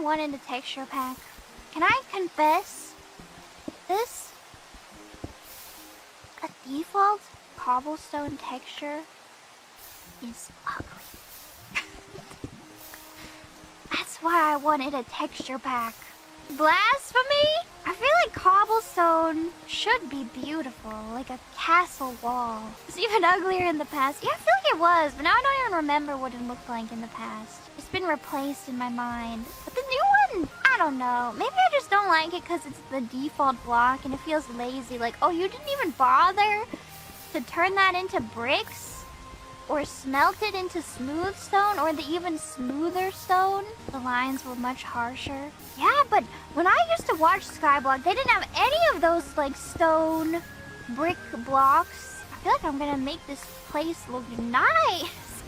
wanted a texture pack. Can I confess? This... a default cobblestone texture is ugly. That's why I wanted a texture pack. Blasphemy? I feel like cobblestone should be beautiful, like a castle wall. It's even uglier in the past. Yeah, I feel like it was, but now I don't even remember what it looked like in the past. It's been replaced in my mind. But the new one, I don't know. Maybe I just don't like it because it's the default block and it feels lazy. Like, oh, you didn't even bother to turn that into bricks? Or smelt it into smooth stone, or the even smoother stone. The lines were much harsher. Yeah, but when I used to watch Skyblock, they didn't have any of those like stone brick blocks. I feel like I'm gonna make this place look nice.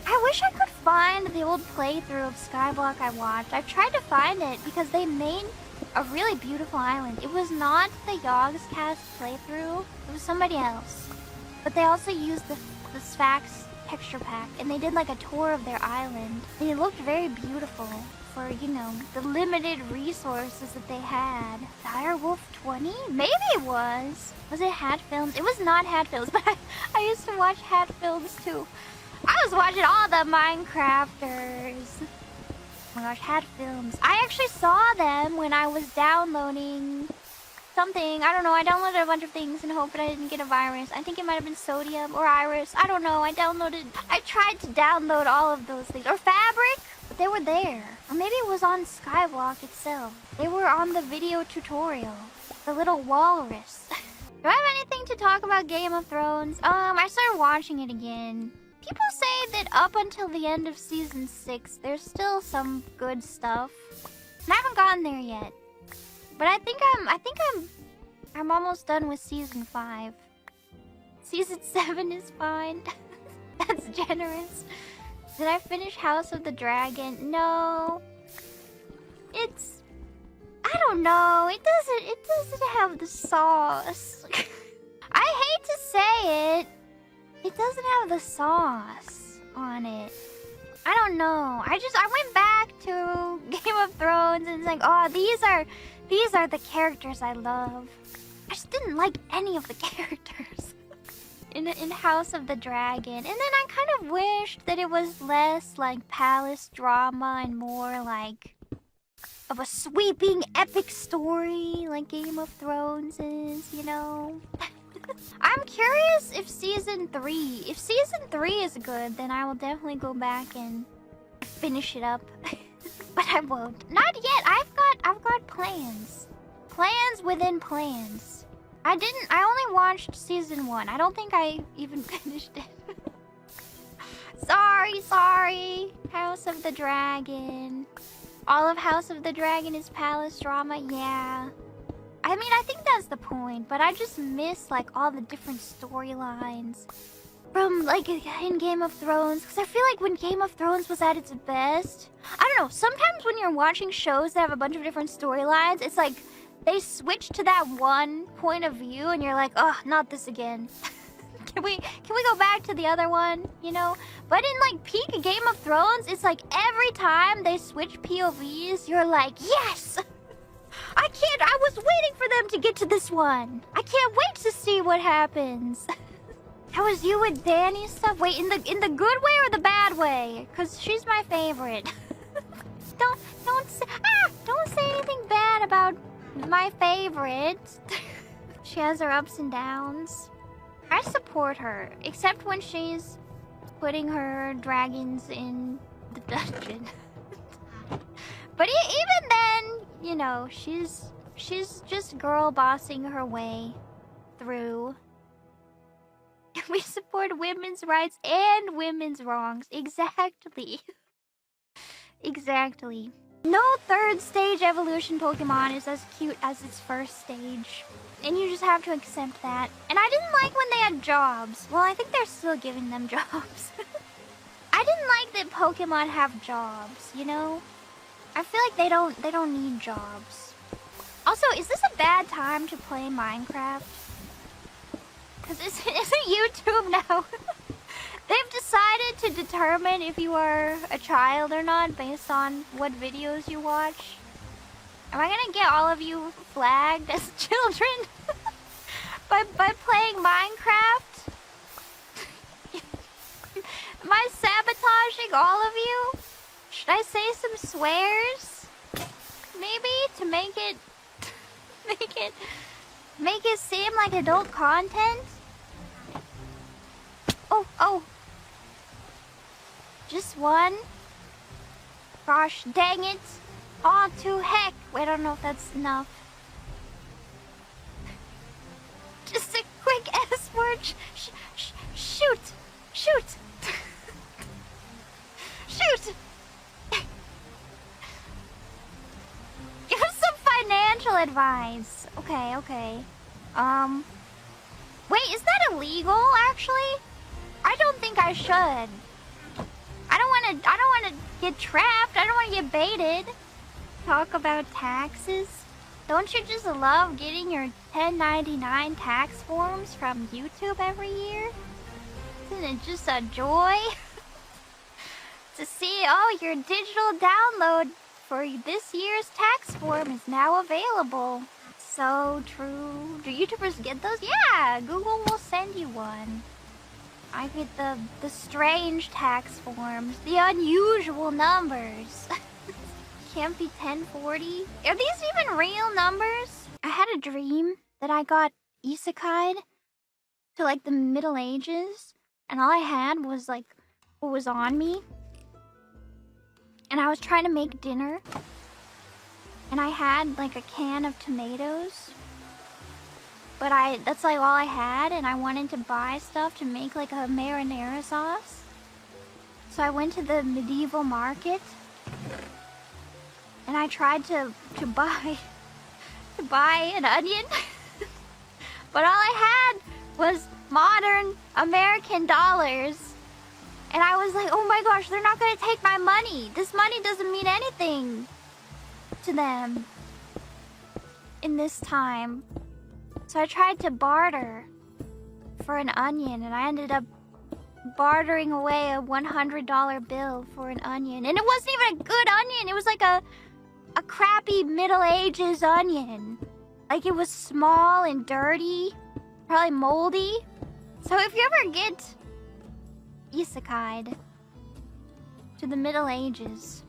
I wish I could find the old playthrough of Skyblock I watched. I've tried to find it because they made a really beautiful island. It was not the Yogscast playthrough, it was somebody else. But they also used the Sphax texture pack, and they did like a tour of their island, and it looked very beautiful for, you know, the limited resources that they had. Direwolf 20? Maybe it was. Was it Hat Films? It was not Hat Films, but I used to watch Hat Films too. I was watching all the Minecrafters. Oh my gosh, Hat Films. I actually saw them when I was downloading something. I don't know. I downloaded a bunch of things in hope that I didn't get a virus. I think it might have been Sodium or Iris. I don't know. I tried to download all of those things. Or Fabric, but they were there. Or maybe it was on Skyblock itself. They were on the video tutorial. The little walrus. Do I have anything to talk about Game of Thrones? I started watching it again. People say that up until the end of season 6, there's still some good stuff. And I haven't gotten there yet. But I think I'm almost done with season 5. Season 7 is fine. That's generous. Did I finish House of the Dragon? No. It's, I don't know. It doesn't have the sauce. I hate to say it. It doesn't have the sauce on it. I don't know. I went back to Game of Thrones and it's like, oh, these are the characters I love. I just didn't like any of the characters in House of the Dragon. And then I kind of wished that it was less like palace drama and more like of a sweeping epic story like Game of Thrones is, you know? I'm curious if season 3 is good, then I will definitely go back and finish it up. But I won't. Not yet. I've got plans. Plans within plans. I only watched season 1. I don't think I even finished it. Sorry. House of the Dragon. All of House of the Dragon is palace drama, yeah. I mean, I think that's the point, but I just miss like all the different storylines from like in Game of Thrones, because I feel like when Game of Thrones was at its best, I don't know, sometimes when you're watching shows that have a bunch of different storylines, it's like they switch to that one point of view and you're like, oh, not this again. Can we go back to the other one, you know? But in like peak Game of Thrones, it's like every time they switch POVs, you're like, yes! I was waiting for them to get to this one. I can't wait to see what happens. How was you with Dany's stuff? Wait, in the good way or the bad way? Cause she's my favorite. Don't say anything bad about my favorite. She has her ups and downs. I support her, except when she's putting her dragons in the dungeon. But even then, you know, she's just girl bossing her way through. We support women's rights and women's wrongs. Exactly. Exactly. No third stage evolution Pokemon is as cute as its first stage. And you just have to accept that. And I didn't like when they had jobs. Well, I think they're still giving them jobs. I didn't like that Pokemon have jobs, you know? I feel like they don't need jobs. Also, is this a bad time to play Minecraft? Because isn't YouTube now? They've decided to determine if you are a child or not based on what videos you watch. Am I gonna get all of you flagged as children by playing Minecraft? Am I sabotaging all of you? Should I say some swears? Maybe to make it make it seem like adult content? Oh. Just one? Gosh, dang it. Oh, to heck. Wait, I don't know if that's enough. Just a quick S word. Shoot. Shoot. Give us some financial advice. Okay. Wait, is that illegal, actually? I don't think I should. I don't wanna get trapped. I don't wanna get baited. Talk about taxes. Don't you just love getting your 1099 tax forms from YouTube every year? Isn't it just a joy? To see, oh, your digital download for this year's tax form is now available. So true. Do YouTubers get those? Yeah, Google will send you one. I get the strange tax forms, the unusual numbers. Can't be 1040. Are these even real numbers? I had a dream that I got isekai'd to like the Middle Ages, and all I had was like what was on me. And I was trying to make dinner, and I had like a can of tomatoes, but that's like all I had, and I wanted to buy stuff to make like a marinara sauce. So I went to the medieval market, and I tried to buy an onion, but all I had was modern American dollars. And I was like, oh my gosh, they're not gonna take my money. This money doesn't mean anything to them in this time. So I tried to barter for an onion, and I ended up bartering away a $100 bill for an onion. And it wasn't even a good onion. It was like a crappy Middle Ages onion. Like, it was small and dirty, probably moldy. So if you ever get isekai'd to the Middle Ages,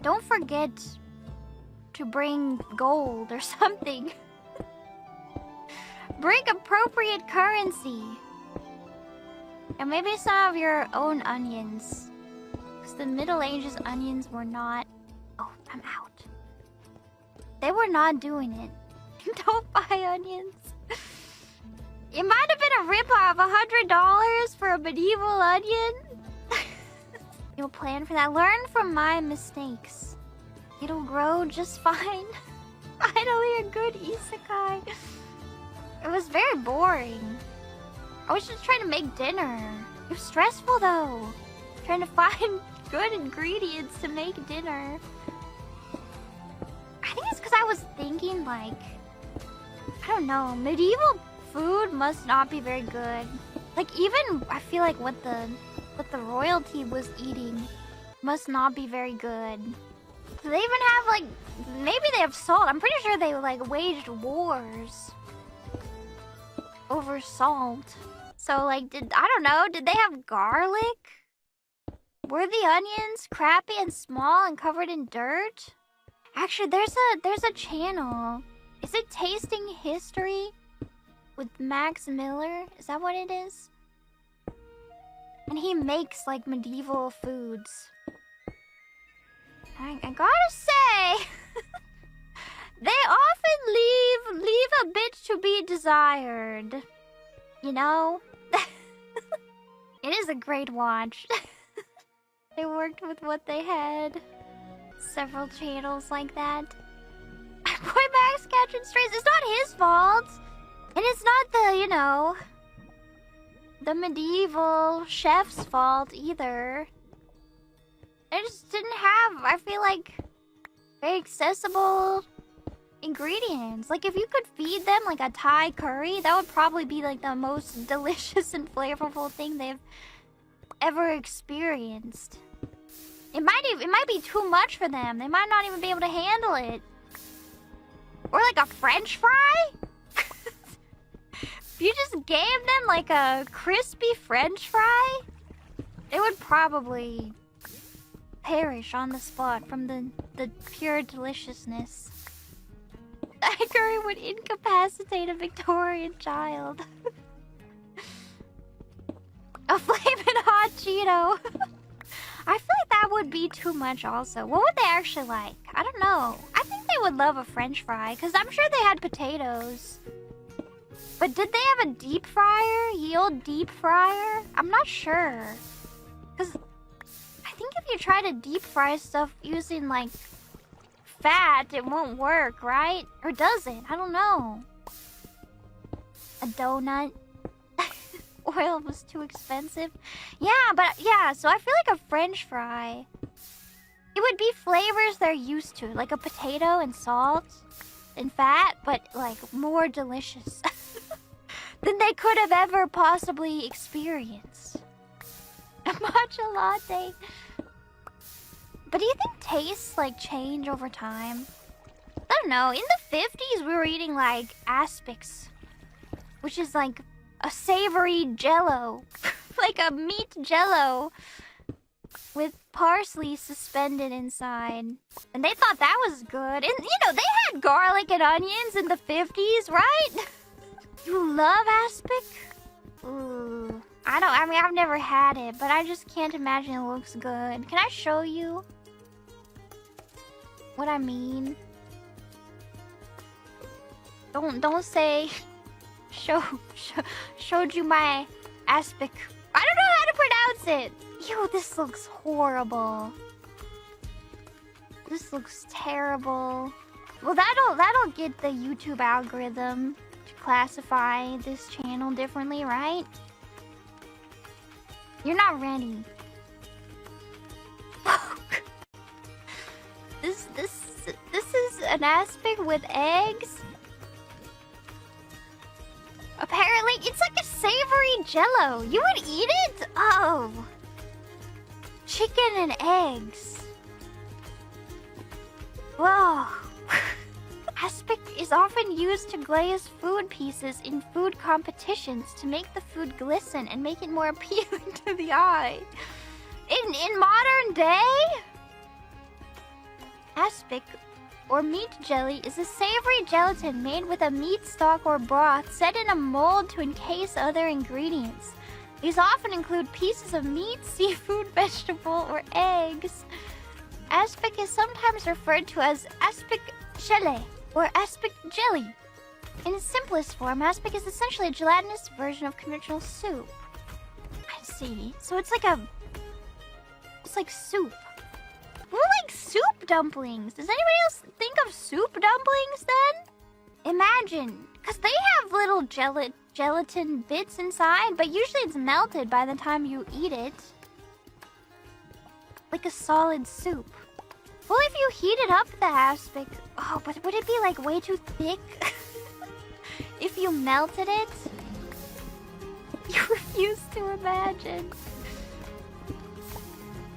don't forget to bring gold or something. Bring appropriate currency. And maybe some of your own onions. Because the Middle Ages onions were not... Oh, I'm out. They were not doing it. Don't buy onions. It might have been a ripoff, $100 for a medieval onion. You'll plan for that. Learn from my mistakes. It'll grow just fine. Finally, a good isekai. It was very boring. I was just trying to make dinner. It was stressful though. Trying to find good ingredients to make dinner. I think it's because I was thinking like, I don't know, medieval food must not be very good. Like, even I feel like what the royalty was eating must not be very good. Do they even have like, maybe they have salt. I'm pretty sure they like waged wars over salt. So like, I don't know, did they have garlic? Were the onions crappy and small and covered in dirt? Actually, there's a channel. Is it Tasting History with Max Miller? Is that what it is? And he makes like medieval foods. I gotta say, they often leave a bit to be desired. You know? It is a great watch. They worked with what they had. Several channels like that. Boy, Max catching strays. It's not his fault. And it's not the, you know, the medieval chef's fault either. They just didn't have, I feel like, very accessible ingredients. Like, if you could feed them like a Thai curry, that would probably be like the most delicious and flavorful thing they've ever experienced. It might be too much for them. They might not even be able to handle it. Or like a French fry? If you just gave them like a crispy French fry, they would probably perish on the spot from the pure deliciousness. That curry would incapacitate a Victorian child. A flaming hot Cheeto. I feel like that would be too much also. What would they actually like? I don't know. I think they would love a French fry, because I'm sure they had potatoes. But did they have a deep fryer? Ye old deep fryer? I'm not sure. Because I think if you try to deep fry stuff using, like, fat, it won't work, right? Or does it? I don't know. A donut. Oil was too expensive. Yeah, but yeah, so I feel like a French fry, it would be flavors they're used to, like a potato and salt and fat, but like more delicious than they could have ever possibly experienced. A matcha latte. But do you think tastes like change over time? I don't know. In the 50s, we were eating like aspics, which is like a savory jello. Like a meat jello with parsley suspended inside. And they thought that was good. And you know, they had garlic and onions in the 50s, right? You love aspic? Ooh. I mean, I've never had it, but I just can't imagine it looks good. Can I show you what I mean? Don't say showed you my aspic. I don't know how to pronounce it. Ew, this looks horrible. This looks terrible. Well, that'll get the YouTube algorithm to classify this channel differently, right? You're not ready. This is an aspic with eggs. Apparently, it's like a savory jello. You would eat it? Oh. Chicken and eggs. Whoa. Aspic is often used to glaze food pieces in food competitions to make the food glisten and make it more appealing to the eye. In modern day, aspic, or meat jelly, is a savory gelatin made with a meat stock or broth set in a mold to encase other ingredients. These often include pieces of meat, seafood, vegetable, or eggs. Aspic is sometimes referred to as aspic gelée or aspic jelly. In its simplest form, aspic is essentially a gelatinous version of conventional soup. I see. So it's like soup. More like soup dumplings. Does anybody else think of soup dumplings then? Imagine, because they have little gelatin bits inside, but usually it's melted by the time you eat it. Like a solid soup. Well, if you heated up the aspic... Oh, but would it be like way too thick? If you melted it? You refuse to imagine.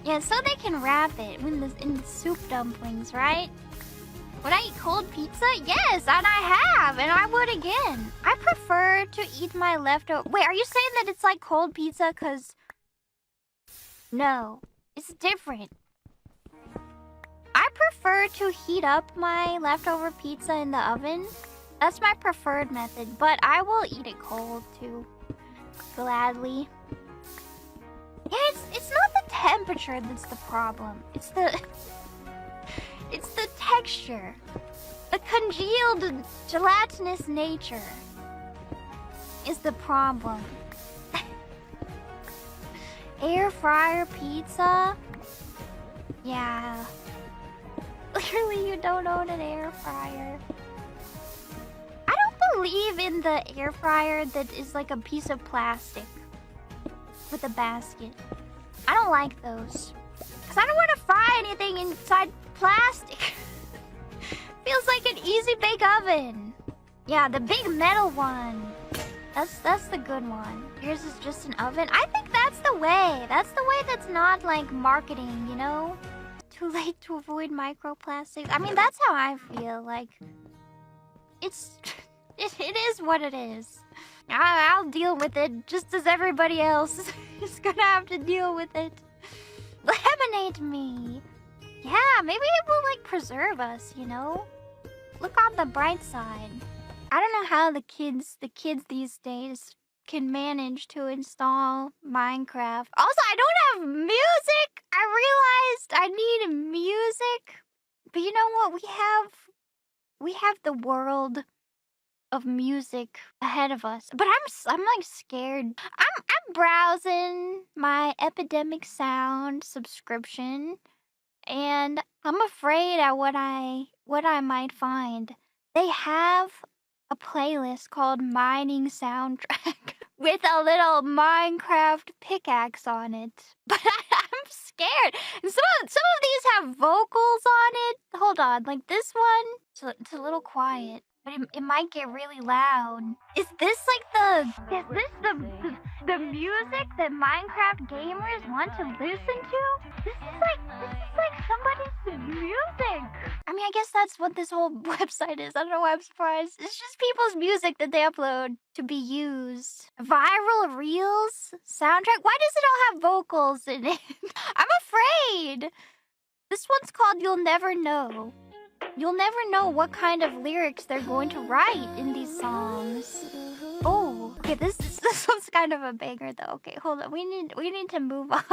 Yeah, so they can wrap it in the soup dumplings, right? Would I eat cold pizza? Yes, and I have, and I would again. I prefer to eat my leftover... Wait, are you saying that it's like cold pizza? Because... No, it's different. I prefer to heat up my leftover pizza in the oven. That's my preferred method, but I will eat it cold too. Gladly. Yeah, it's not the temperature that's the problem. It's the texture. The congealed gelatinous nature is the problem. Air fryer pizza? Yeah. Clearly you don't own an air fryer. I don't believe in the air fryer that is like a piece of plastic with a basket. I don't like those. Because I don't want to fry anything inside plastic. Feels like an easy bake oven. Yeah, the big metal one. That's the good one. Yours is just an oven. I think that's the way. That's the way that's not like marketing, you know? Too late to avoid microplastics. I mean, that's how I feel. Like, it is what it is. I'll deal with it just as everybody else is gonna have to deal with it. Laminate me. Yeah, maybe it will like preserve us, you know? Look on the bright side. I don't know how the kids these days can manage to install Minecraft. Also, I don't have music. I realized I need music. But you know what? We have the world of music ahead of us. But I'm like scared. I'm browsing my Epidemic Sound subscription, and I'm afraid at what I might find. They have a playlist called Mining Soundtrack with a little Minecraft pickaxe on it. But I'm scared. And some of these have vocals on it. Hold on, like this one, so it's a little quiet, but it might get really loud. Is this the music that Minecraft gamers want to listen to? This is like somebody's music. I mean, I guess that's what this whole website is. I don't know why I'm surprised. It's just people's music that they upload to be used. Viral Reels soundtrack? Why does it all have vocals in it? I'm afraid. This one's called You'll Never Know. You'll never know what kind of lyrics they're going to write in these songs. Oh, okay, this one's kind of a banger though. Okay, hold on. We need to move on.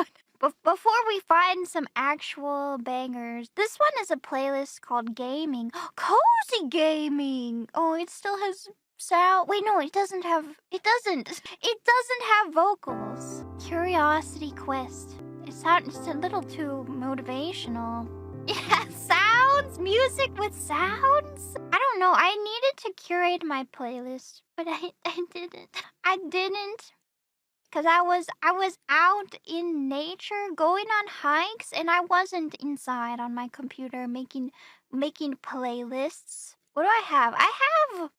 Before we find some actual bangers, this one is a playlist called Gaming. Cozy Gaming! Oh, it still has sound. Wait, no, it doesn't have vocals. Curiosity Quest. It's a little too motivational. Yeah, sounds? Music with sounds? I don't know. I needed to curate my playlist, but I didn't. I didn't. Because I was out in nature going on hikes, and I wasn't inside on my computer making playlists. What do I have?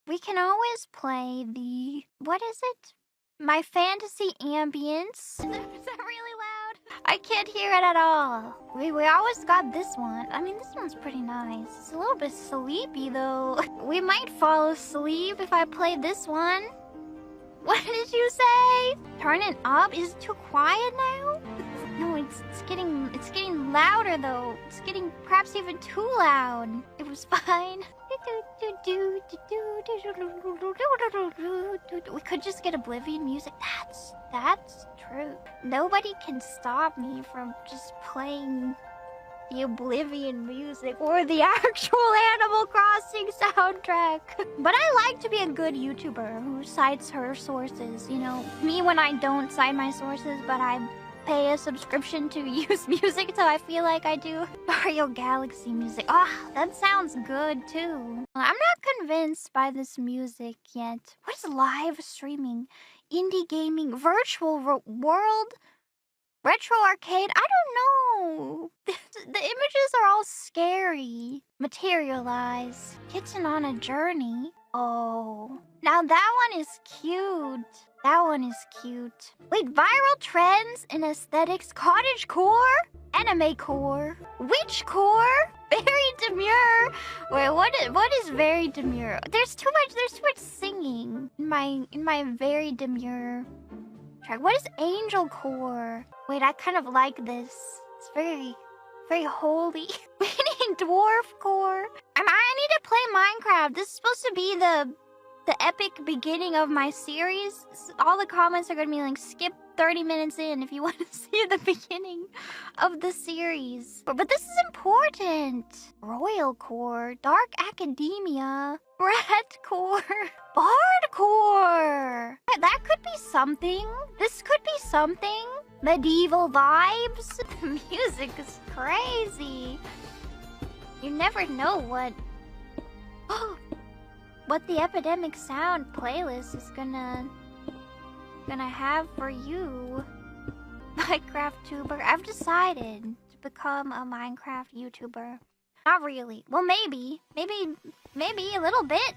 We can always play the, what is it? My Fantasy Ambience. Is that really loud? I can't hear it at all. We always got this one. I mean, this one's pretty nice. It's a little bit sleepy though. We might fall asleep if I play this one. What did you say? Turn it up? Is it too quiet now? No, it's getting louder though. It's getting perhaps even too loud. It was fine. We could just get Oblivion music. That's true. Nobody can stop me from just playing the Oblivion music or the actual Animal Crossing soundtrack. But I like to be a good YouTuber who cites her sources. You know, me when I don't cite my sources, but I pay a subscription to use music, so I feel like I do. Mario Galaxy music. Ah, that sounds good too. I'm not convinced by this music yet. What is live streaming? Indie gaming, virtual world, retro arcade? I don't know. The images are all scary. Materialize. Kitten on a journey. Oh. Now that one is cute. That one is cute. Wait, viral trends and aesthetics, cottage core, anime core, witch core, very demure. Wait, what is very demure? There's too much singing in my very demure track. What is angel core? Wait, I kind of like this. It's very holy. We need dwarf core. I need to play Minecraft. This is supposed to be the epic beginning of my series. All the comments are gonna be like, skip 30 minutes in if you want to see the beginning of the series. But this is important. Royal core, dark academia, red core, bard core. That could be something. This could be something. Medieval vibes. The music is crazy. You never know what the Epidemic Sound playlist is gonna have for you. Minecraft tuber. I've decided to become a Minecraft YouTuber. Not really. Well, maybe a little bit.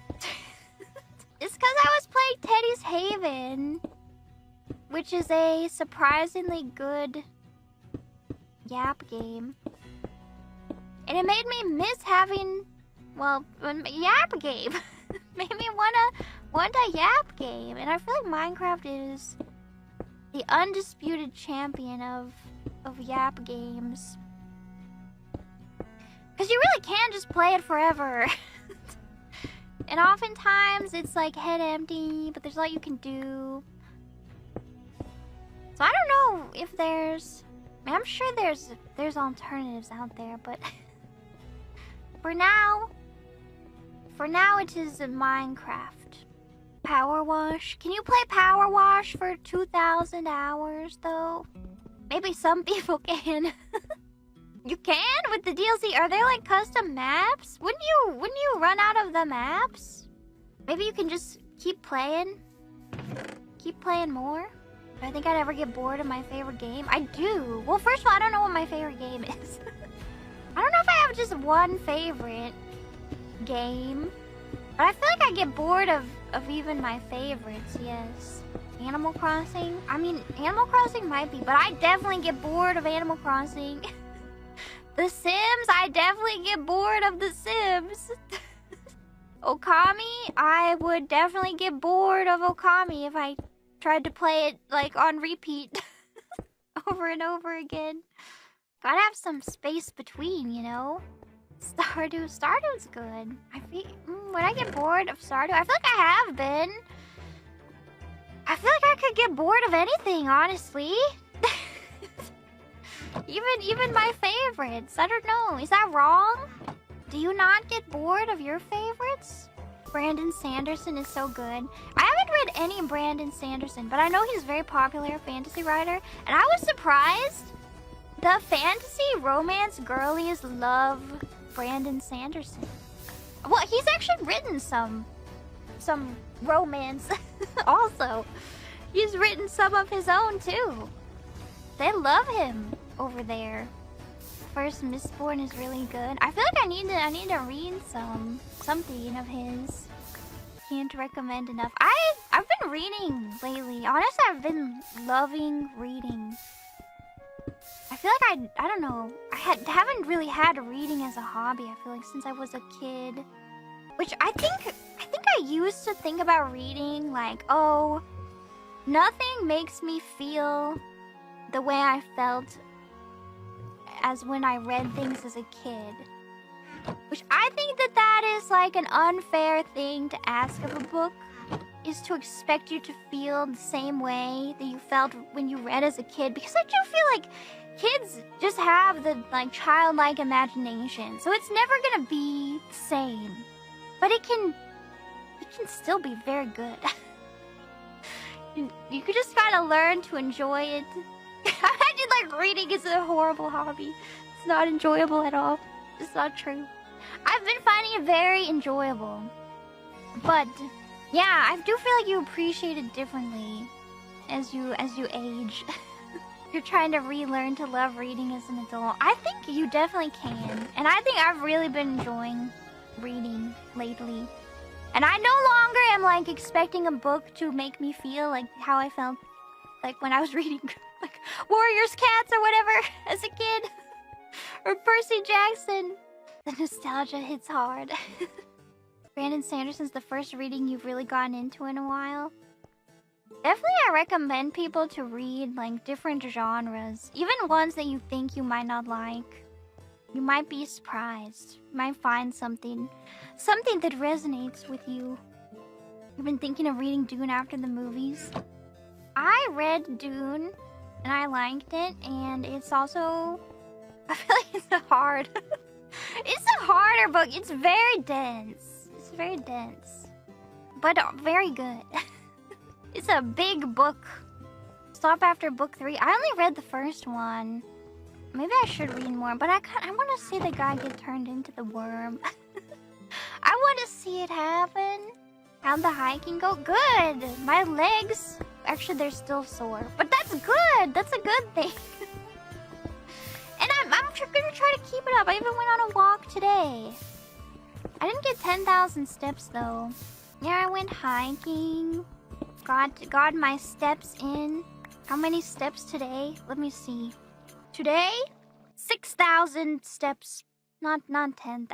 It's because I was playing Teddy's Haven, which is a surprisingly good Yap game. And it made me miss having, well, a Yap game. Made me want a Yap game, and I feel like Minecraft is the undisputed champion of Yap games. Because you really can just play it forever. And oftentimes it's like head empty, but there's a lot you can do. So I don't know if there's... I mean, I'm sure there's alternatives out there, but... For now it is a Minecraft. Power Wash. Can you play Power Wash for 2,000 hours, though? Maybe some people can. You can with the DLC. Are there like custom maps? Wouldn't you run out of the maps? Maybe you can just keep playing more. Do I think I'd ever get bored of my favorite game? I do. Well, first of all, I don't know what my favorite game is. I don't know if I have just one favorite game, but I feel like I get bored of even my favorites. Yes. Animal Crossing. I mean, Animal Crossing might be, but I definitely get bored of Animal Crossing. The Sims, I definitely get bored of The Sims. Okami, I would definitely get bored of Okami if I tried to play it like on repeat over and over again. Gotta have some space between, you know? Stardew's good. I feel, would I get bored of Stardew? I feel like I have been. I feel like I could get bored of anything, honestly. Even my favorites. I don't know. Is that wrong? Do you not get bored of your favorites? Brandon Sanderson is so good. I haven't read any Brandon Sanderson, but I know he's a very popular fantasy writer, and I was surprised. The fantasy romance girlies love Brandon Sanderson. Well, he's actually written some romance also. He's written some of his own too. They love him over there. First Mistborn is really good. I feel like I need to read something of his. Can't recommend enough. I've been reading lately. Honestly, I've been loving reading. I feel like I don't know. I haven't really had reading as a hobby. I feel like since I was a kid, which I think I used to think about reading like, oh, nothing makes me feel the way I felt as when I read things as a kid. Which I think that is like an unfair thing to ask of a book, is to expect you to feel the same way that you felt when you read as a kid, because I do feel like kids just have the like childlike imagination, so it's never gonna be the same. But it can still be very good. You could just gotta learn to enjoy it. I did like reading is a horrible hobby. It's not enjoyable at all. It's not true. I've been finding it very enjoyable. But yeah, I do feel like you appreciate it differently as you age. You're trying to relearn to love reading as an adult. I think you definitely can. And I think I've really been enjoying reading lately. And I no longer am like expecting a book to make me feel like how I felt like when I was reading like Warriors Cats or whatever as a kid. Or Percy Jackson. The nostalgia hits hard. Brandon Sanderson's the first reading you've really gotten into in a while. Definitely I recommend people to read like different genres. Even ones that you think you might not like. You might be surprised. You might find something that resonates with you. You've been thinking of reading Dune after the movies. I read Dune and I liked it, and it's also, I feel like it's a hard it's a harder book. It's very dense. It's very dense. But very good. It's a big book. Stop after book 3. I only read the first one. Maybe I should read more, but I want to see the guy get turned into the worm. I want to see it happen. How'd the hiking go? Good. My legs, actually, they're still sore, but that's good. That's a good thing. And I'm gonna try to keep it up. I even went on a walk today. I didn't get 10,000 steps though. Yeah, I went hiking. Got my steps in. How many steps today? Let me see. Today, 6,000 steps. Not 10,000.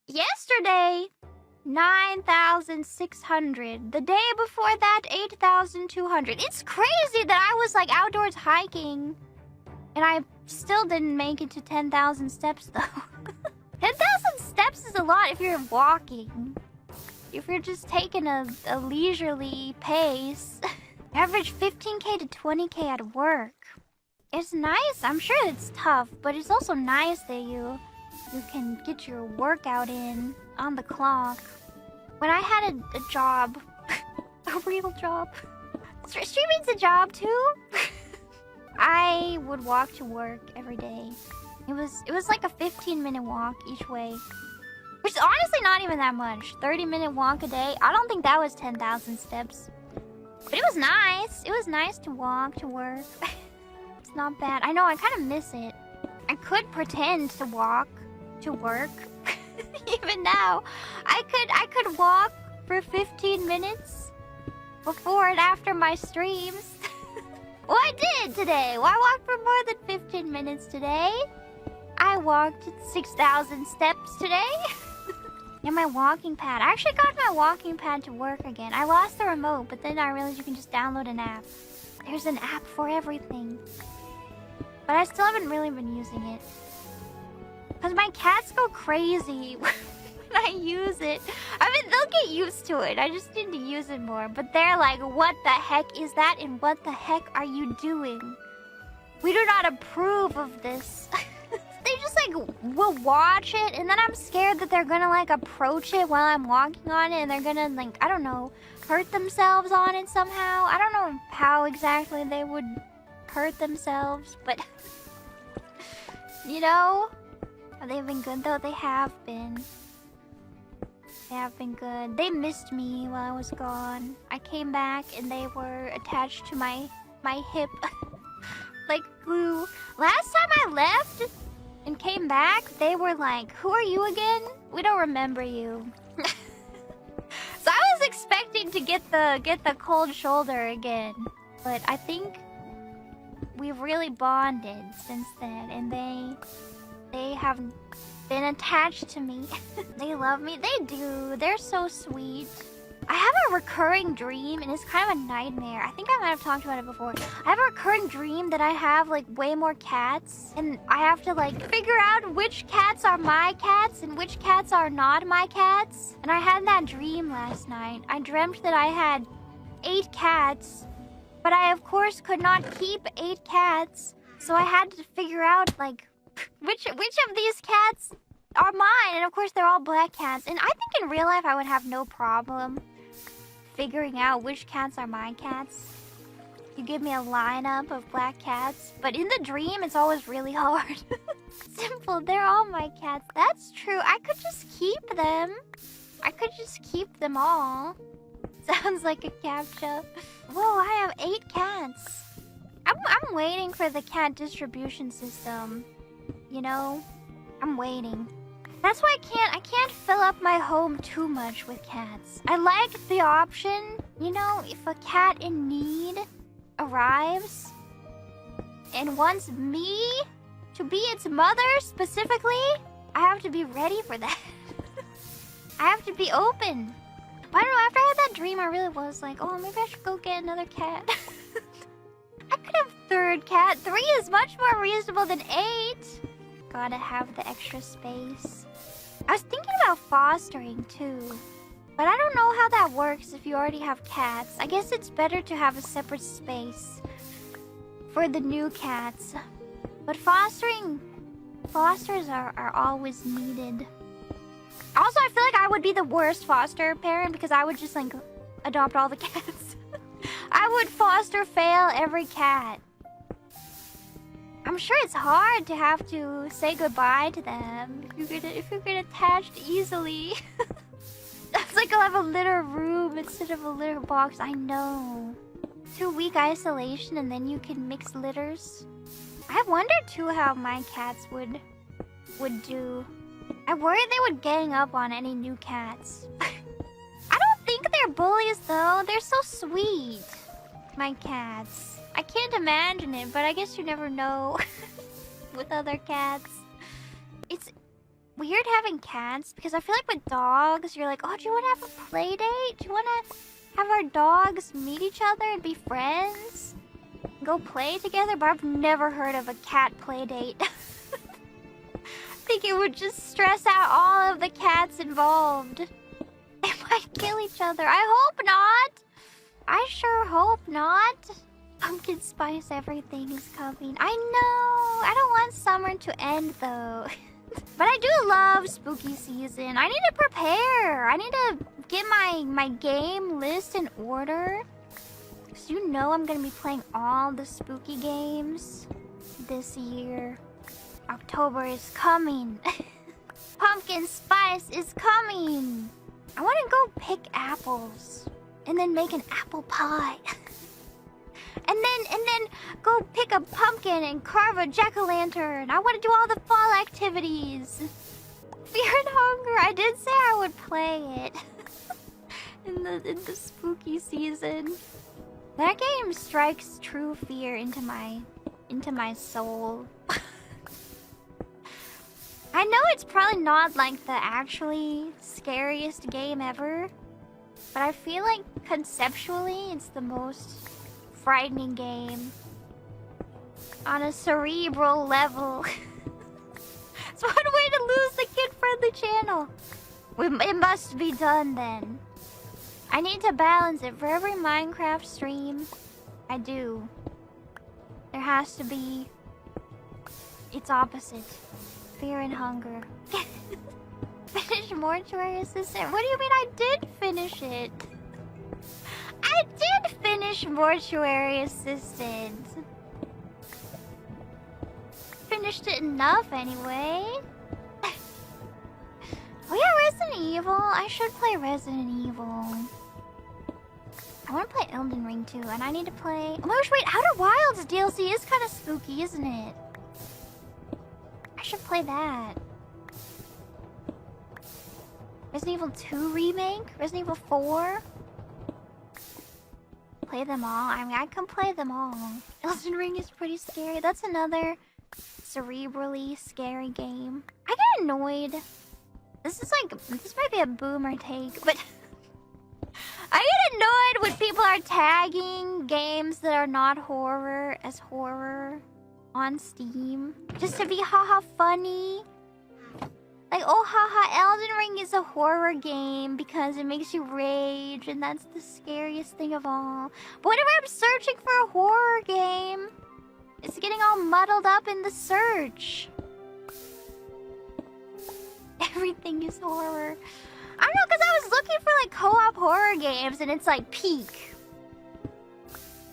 Yesterday, 9,600. The day before that, 8,200. It's crazy that I was like outdoors hiking and I still didn't make it to 10,000 steps though. 10,000 steps is a lot if you're walking. If you're just taking a leisurely pace. Average 15k to 20k at work. It's nice. I'm sure it's tough, but it's also nice that you can get your workout in on the clock. When I had a job, a real job. Streaming's a job too. I would walk to work every day. It was like a 15-minute walk each way. Which is honestly not even that much. 30-minute walk a day. I don't think that was 10,000 steps. But it was nice. It was nice to walk to work. It's not bad. I know, I kind of miss it. I could pretend to walk to work. Even now. I could walk for 15 minutes before and after my streams. Well, I did today. Well, I walked for more than 15 minutes today. I walked 6,000 steps today. And my walking pad. I actually got my walking pad to work again. I lost the remote, but then I realized you can just download an app. There's an app for everything. But I still haven't really been using it. Because my cats go crazy when I use it. I mean, they'll get used to it. I just need to use it more. But they're like, what the heck is that? And what the heck are you doing? We do not approve of this. They just like will watch it, and then I'm scared that they're gonna like approach it while I'm walking on it, and they're gonna like, I don't know, hurt themselves on it somehow. I don't know how exactly they would hurt themselves, but you know, they've been good though. They have been. They have been good. They missed me while I was gone. I came back and they were attached to my hip like glue. Last time I left and came back, they were like, who are you again? We don't remember you. So I was expecting to get the cold shoulder again. But I think we've really bonded since then, and they have been attached to me. They love me. They do. They're so sweet. I have a recurring dream, and it's kind of a nightmare. I think I might have talked about it before. I have a recurring dream that I have, like, way more cats. And I have to, like, figure out which cats are my cats and which cats are not my cats. And I had that dream last night. I dreamt that I had 8 cats. But I, of course, could not keep 8 cats. So I had to figure out, like, which of these cats are mine. And, of course, they're all black cats. And I think in real life I would have no problem figuring out which cats are my cats. You give me a lineup of black cats, but in the dream it's always really hard. Simple, they're all my cats. That's true. I could just keep them. I could just keep them all. Sounds like a captcha. Whoa, I have 8 cats. I'm waiting for the cat distribution system. You know, I'm waiting. That's why I can't fill up my home too much with cats. I like the option, you know, if a cat in need arrives and wants me to be its mother specifically, I have to be ready for that. I have to be open. But I don't know, after I had that dream, I really was like, oh, maybe I should go get another cat. I could have 3rd cat. 3 is much more reasonable than 8. Gotta have the extra space. I was thinking about fostering too, but I don't know how that works if you already have cats. I guess it's better to have a separate space for the new cats. But fosters are always needed. Also, I feel like I would be the worst foster parent because I would just like adopt all the cats. I would foster fail every cat. I'm sure it's hard to have to say goodbye to them if you get attached easily. That's like I'll have a litter room instead of a litter box. I know. 2-week isolation and then you can mix litters. I wonder too how my cats would do. I worry they would gang up on any new cats. I don't think they're bullies though. They're so sweet. My cats. I can't imagine it, but I guess you never know with other cats. weird having cats because I feel like with dogs, you're like, oh, do you want to have a play date? Do you want to have our dogs meet each other and be friends? Go play together? But I've never heard of a cat play date. I think it would just stress out all of the cats involved. They might kill each other. I hope not. I sure hope not. Pumpkin spice everything is coming. I know. I don't want summer to end though. But I do love spooky season. I need to prepare. I need to get my game list in order. Because you know I'm going to be playing all the spooky games this year. October is coming. Pumpkin spice is coming. I want to go pick apples and then make an apple pie. And then go pick a pumpkin and carve a jack-o'-lantern. I want to do all the fall activities. Fear and Hunger. I did say I would play it in the spooky season. That game strikes true fear into my soul. I know it's probably not like the actually scariest game ever, but I feel like conceptually it's the most frightening game on a cerebral level. It's one way to lose the kid-friendly channel. It must be done then. I need to balance it for every Minecraft stream I do. There has to be its opposite. Fear and hunger. Finish Mortuary Assistant. What do you mean I did finish it? I did finish Mortuary Assistant. Finished it enough anyway. Oh yeah, Resident Evil. I should play Resident Evil. I want to play Elden Ring too, and I need to play... Oh my gosh, wait, Outer Wilds DLC is kind of spooky, isn't it? I should play that. Resident Evil 2 Remake? Resident Evil 4? Play them all? I mean, I can play them all. Elden Ring is pretty scary. That's another cerebrally scary game. I get annoyed. This might be a boomer take, but... I get annoyed when people are tagging games that are not horror as horror on Steam. Just to be haha funny. Like, oh haha, Elden Ring is a horror game because it makes you rage and that's the scariest thing of all. But whenever I'm searching for a horror game, it's getting all muddled up in the search. Everything is horror. I don't know, because I was looking for like co-op horror games and it's like Peak.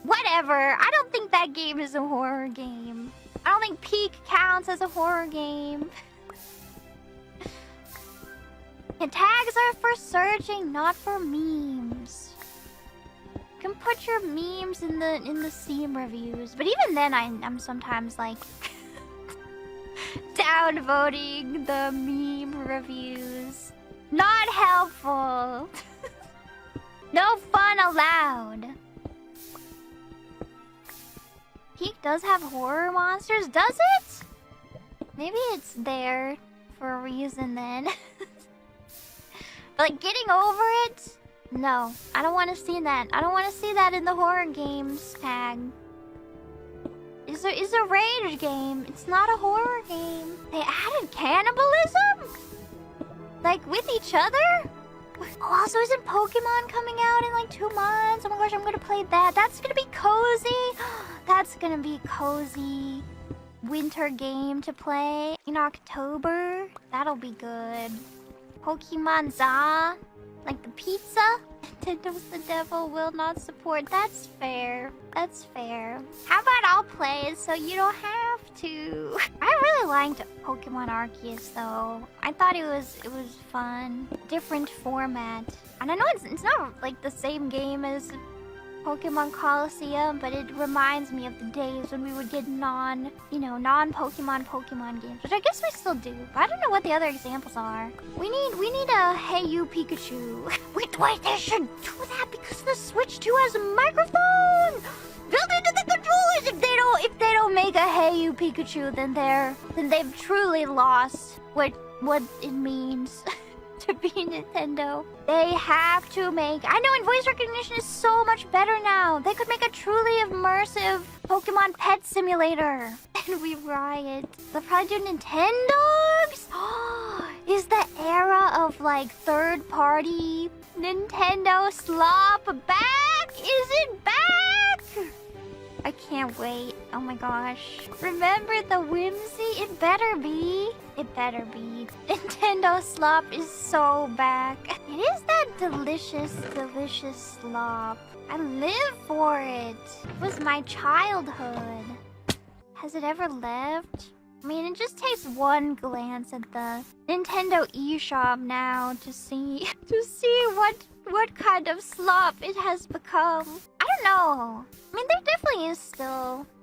Whatever. I don't think that game is a horror game. I don't think Peak counts as a horror game. And tags are for searching, not for memes. You can put your memes in the Steam reviews, but even then I'm sometimes like downvoting the meme reviews. Not helpful. No fun allowed. Peak does have horror monsters, does it? Maybe it's there for a reason then. But like getting over it? No, I don't want to see that. I don't want to see that in the horror games tag. It's a rage game. It's not a horror game. They added cannibalism? Like, with each other? Oh, also, isn't Pokemon coming out in like 2 months? Oh my gosh, I'm gonna play that. That's gonna be cozy. That's gonna be a cozy winter game to play in October. That'll be good. Pokemon Za, like the pizza. Nintendo's the devil will not support. That's fair. That's fair. How about I'll play it so you don't have to? I really liked Pokemon Arceus though. I thought it was fun. Different format. And I know it's not like the same game as Pokemon Coliseum, but it reminds me of the days when we would get non-Pokemon Pokemon games, which I guess we still do. But I don't know what the other examples are. We need a Hey You Pikachu. Wait, they should do that because the Switch 2 has a microphone built into the controllers. If they don't make a Hey You Pikachu, then they've truly lost what what it means to be Nintendo. They have to make... I know, and voice recognition is so much better now. They could make a truly immersive Pokemon pet simulator. And we riot. They'll probably do Nintendogs? Is the era of, like, third-party Nintendo slop back? Is it back? I can't wait. Oh my gosh. Remember the whimsy? It better be. It better be. Nintendo slop is so back. It is that delicious, delicious slop. I live for it. It was my childhood. Has it ever left? I mean, it just takes one glance at the Nintendo eShop now to see what kind of slop it has become. I don't know. I mean, there definitely is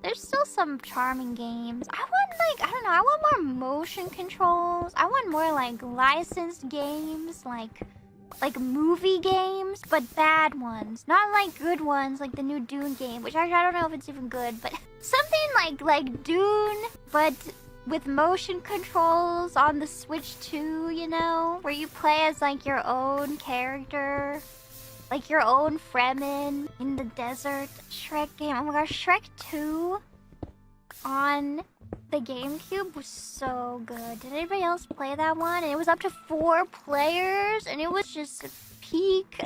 there's still some charming games. I want, like, I don't know, I want more motion controls. I want more, like, licensed games, like movie games, but bad ones. Not, like, good ones, like the new Dune game, which I don't know if it's even good, but something like Dune, but with motion controls on the Switch too, you know? Where you play as, like, your own character. Like your own Fremen in the desert. Shrek game. Oh my gosh, Shrek 2 on the GameCube was so good. Did anybody else play that one? And it was up to 4 players and it was just peak.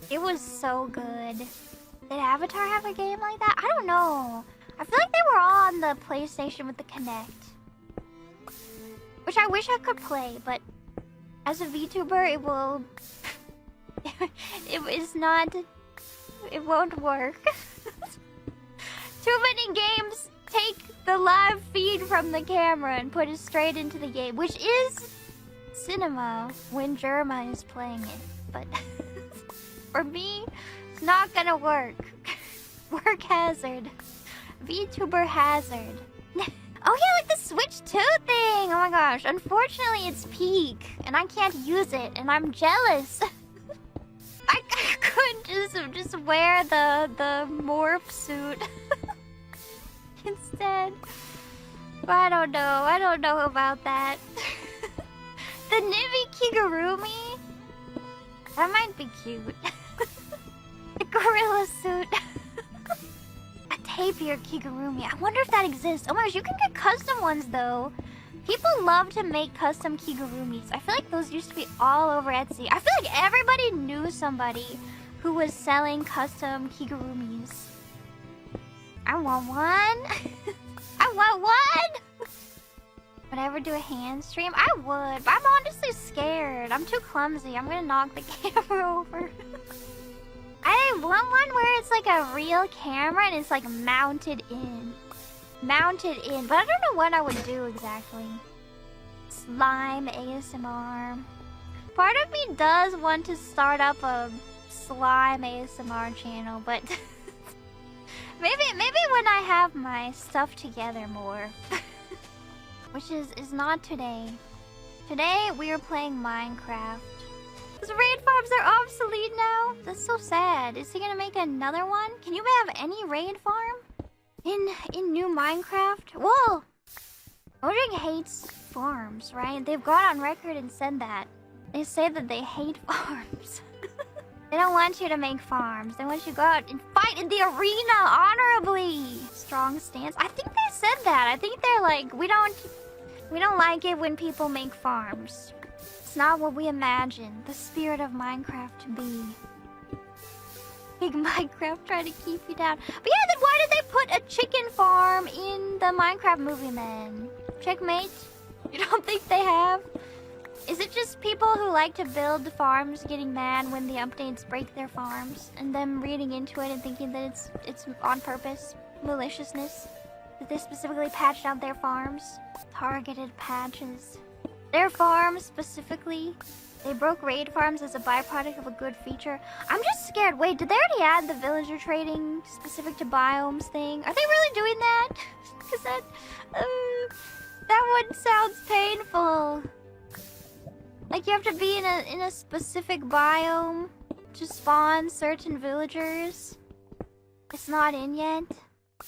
It was so good. Did Avatar have a game like that? I don't know. I feel like they were all on the PlayStation with the Kinect. Which I wish I could play, but as a VTuber, it will... it won't work. Too many games take the live feed from the camera and put it straight into the game, which is cinema when Jerma is playing it. But for me, it's not gonna work. Work hazard. VTuber hazard. Oh yeah, like the Switch 2 thing! Oh my gosh, unfortunately it's peak, and I can't use it, and I'm jealous. I could just wear the morph suit instead. But I don't know about that. The Nimi Kigurumi? That might be cute. The gorilla suit. A tapir Kigurumi. I wonder if that exists. Oh my gosh, you can get custom ones though. People love to make custom Kigurumis. I feel like those used to be all over Etsy. I feel like everybody knew somebody who was selling custom Kigurumis. I want one. I want one. Would I ever do a hand stream? I would, but I'm honestly scared. I'm too clumsy. I'm gonna knock the camera over. I want one where it's like a real camera and it's like mounted in. But I don't know what I would do exactly. Slime ASMR. Part of me does want to start up a slime ASMR channel, but maybe when I have my stuff together more. Which is not today. Today we are playing Minecraft. Those raid farms are obsolete now. That's so sad. Is he gonna make another one? Can you have any raid farm? In new Minecraft? Whoa! Odin hates farms, right? They've gone on record and said that. They say that they hate farms. They don't want you to make farms. They want you to go out and fight in the arena honorably. Strong stance. I think they said that. I think they're like, we don't like it when people make farms. It's not what we imagine the spirit of Minecraft to be. Big Minecraft trying to keep you down. But yeah, then why did they put a chicken farm in the Minecraft movie then? Checkmate? You don't think they have? Is it just people who like to build farms getting mad when the updates break their farms? And them reading into it and thinking that it's on purpose? Maliciousness? That they specifically patched out their farms? Targeted patches. Their farms specifically? They broke raid farms as a byproduct of a good feature. I'm just scared. Wait, did they already add the villager trading specific to biomes thing? Are they really doing that? Because that one sounds painful. Like you have to be in a specific biome to spawn certain villagers. It's not in yet.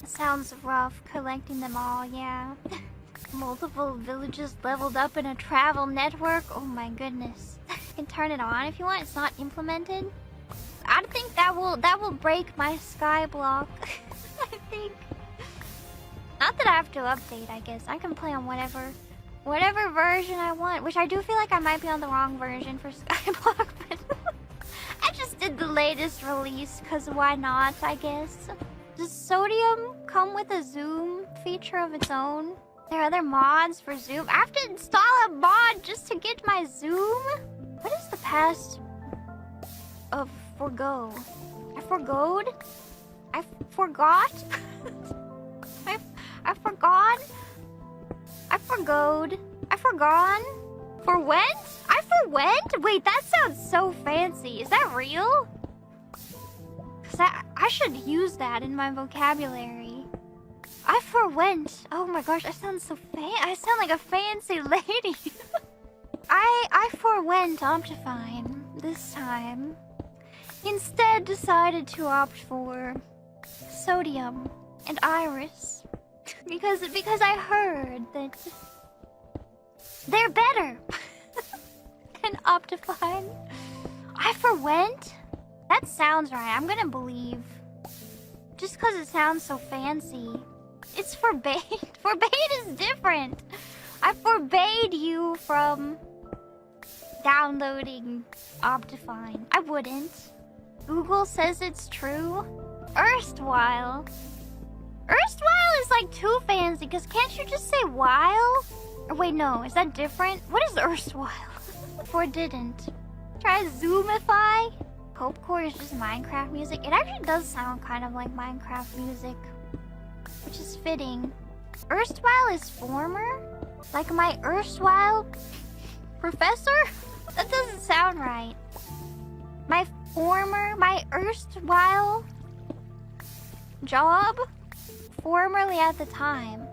It sounds rough collecting them all, yeah. Multiple villages leveled up in a travel network. Oh my goodness. You can turn it on if you want. It's not implemented. I think that will break my skyblock. I think. Not that I have to update, I guess. I can play on whatever version I want. Which I do feel like I might be on the wrong version for skyblock, but I just did the latest release, because why not, I guess. Does Sodium come with a zoom feature of its own? There are other mods for zoom. I have to install a mod just to get my zoom? What is the past of forgo? I forgoed? I forgot? I forgot? I forgoed? I forgone? Forwent? I forwent? Wait, that sounds so fancy. Is that real? Cause I should use that in my vocabulary. I forwent. Oh my gosh, I sound so I sound like a fancy lady. I forwent Optifine this time. Instead decided to opt for Sodium and Iris. Because I heard that they're better than Optifine. I forwent? That sounds right. I'm gonna believe. Just because it sounds so fancy. It's forbade. Forbade is different. I forbade you from downloading Optifine. I wouldn't. Google says it's true. Erstwhile. Erstwhile is like too fancy, because can't you just say while? Or wait, no, is that different? What is erstwhile? For didn't. Try Zoomify. Hopecore is just Minecraft music. It actually does sound kind of like Minecraft music, which is fitting. Erstwhile is former? Like my erstwhile professor? That doesn't sound right. My erstwhile job? Formerly at the time.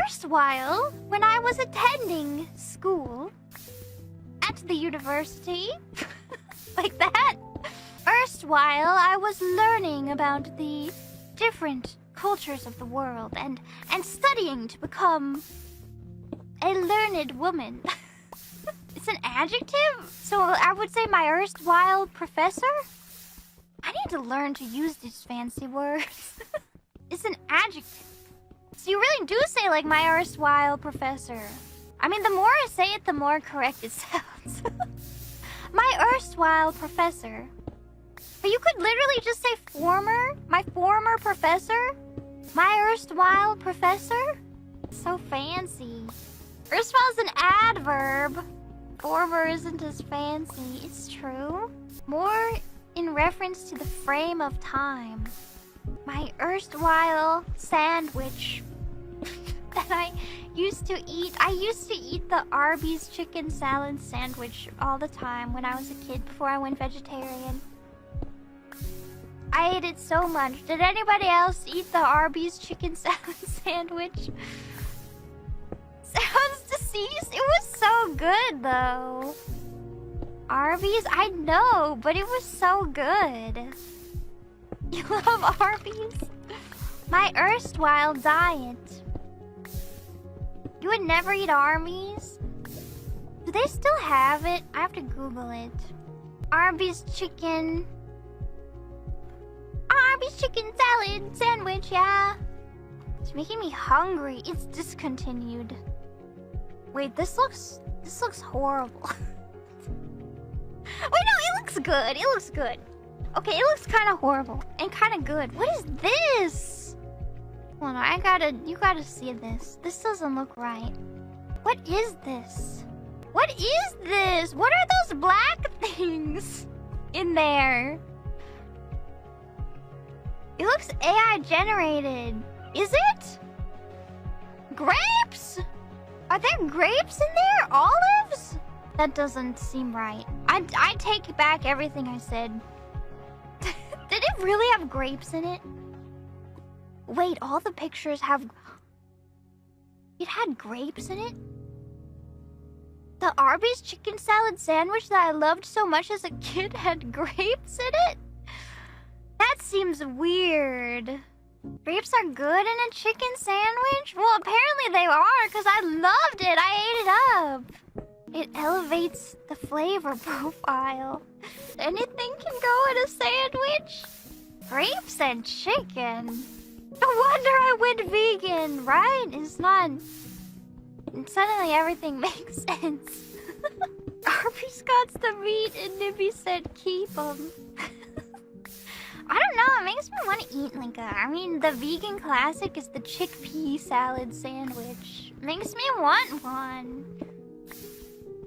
Erstwhile, when I was attending school at the university, like that. Erstwhile, I was learning about the different cultures of the world and studying to become a learned woman. It's an adjective? So I would say my erstwhile professor? I need to learn to use these fancy words. It's an adjective. So you really do say like my erstwhile professor. I mean, the more I say it, the more correct it sounds. My erstwhile professor. But you could literally just say former? My former professor? My erstwhile professor? So fancy. Erstwhile is an adverb. Former isn't as fancy. It's true. More in reference to the frame of time. My erstwhile sandwich that I used to eat. I used to eat the Arby's chicken salad sandwich all the time when I was a kid before I went vegetarian. I ate it so much. Did anybody else eat the Arby's chicken salad sandwich? Sounds deceased. It was so good though. Arby's? I know, but it was so good. You love Arby's? My erstwhile diet. You would never eat Arby's? Do they still have it? I have to Google it. Arby's chicken. Arby's chicken salad sandwich, yeah. It's making me hungry. It's discontinued. Wait, this looks horrible. Wait, no, it looks good. It looks good. Okay, it looks kind of horrible and kind of good. What is this? Hold on, you gotta see this. This doesn't look right. What is this? What is this? What are those black things in there? It looks AI generated. Is it? Grapes? Are there grapes in there? Olives? That doesn't seem right. I take back everything I said. Did it really have grapes in it? Wait, all the pictures have... It had grapes in it? The Arby's chicken salad sandwich that I loved so much as a kid had grapes in it? That seems weird. Grapes are good in a chicken sandwich? Well, apparently they are, because I loved it. I ate it up. It elevates the flavor profile. Anything can go in a sandwich. Grapes and chicken. No wonder I went vegan, right? It's not... Suddenly everything makes sense. Arby's got the meat and Nibby said keep them. I don't know, it makes me want to eat like I mean, the vegan classic is the chickpea salad sandwich. Makes me want one.